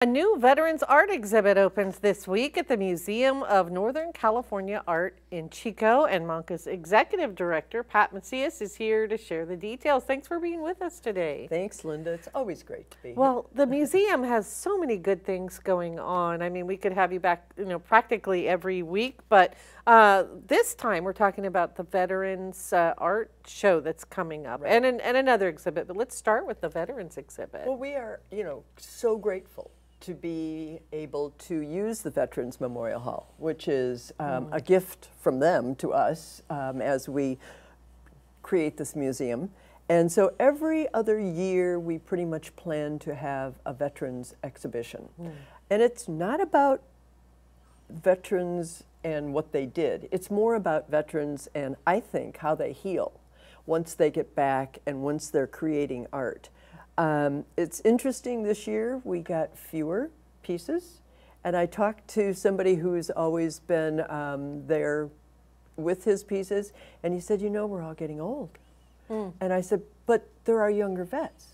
A new Veterans Art exhibit opens this week at the Museum of Northern California Art in Chico, and MONCA's Executive Director, Pat Macias, is here to share the details. Thanks for being with us today. Thanks, Linda. It's always great to be here. Well, the museum has so many good things going on. I mean, we could have you back, practically every week, but this time we're talking about the Veterans Art Show that's coming up, Right. and another exhibit. But let's start with the Veterans exhibit. Well, we are, so grateful to be able to use the Veterans Memorial Hall, which is a gift from them to us as we create this museum. And so every other year we pretty much plan to have a veterans exhibition. And it's not about veterans and what they did. It's more about veterans and, I think, how they heal once they get back and once they're creating art. It's interesting, this year we got fewer pieces, and I talked to somebody who's always been there with his pieces, and he said, we're all getting old. And I said, but there are younger vets.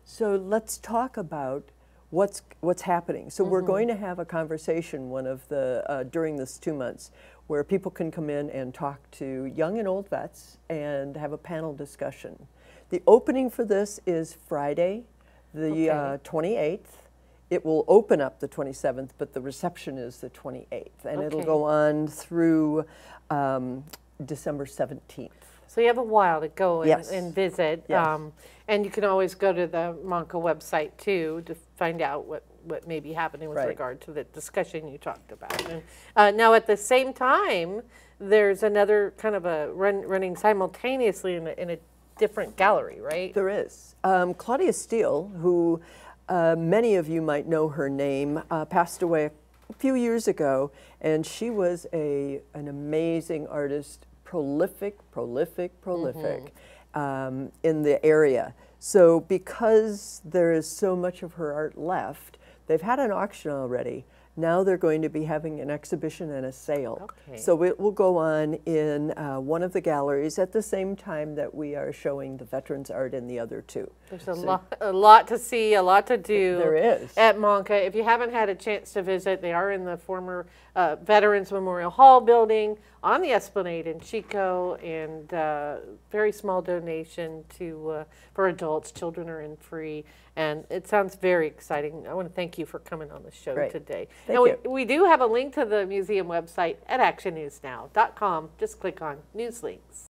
So let's talk about what's happening. So we're going to have a conversation during this 2 months where people can come in and talk to young and old vets and have a panel discussion. The opening for this is Friday, the 28th. It will open up the 27th, but the reception is the 28th, and it'll go on through December 17th. So you have a while to go and visit, Yes. And you can always go to the MONCA website too to find out what may be happening with regard to the discussion you talked about. And, now at the same time, there's another kind of a running simultaneously in a different gallery, right? There is. Claudia Steele, who many of you might know her name, passed away a few years ago, and she was an amazing artist, prolific in the area. So because there is so much of her art left, they've had an auction already. Now they're going to be having an exhibition and a sale. So it will go on in one of the galleries at the same time that we are showing the veterans art in the other two. There's a lot to see, a lot to do. There is. At MONCA. If you haven't had a chance to visit, they are in the former Veterans Memorial Hall building on the Esplanade in Chico, and very small donation for adults. Children are in free, and it sounds very exciting. I want to thank you for coming on the show today. Thank you. We do have a link to the museum website at actionnewsnow.com. Just click on News Links.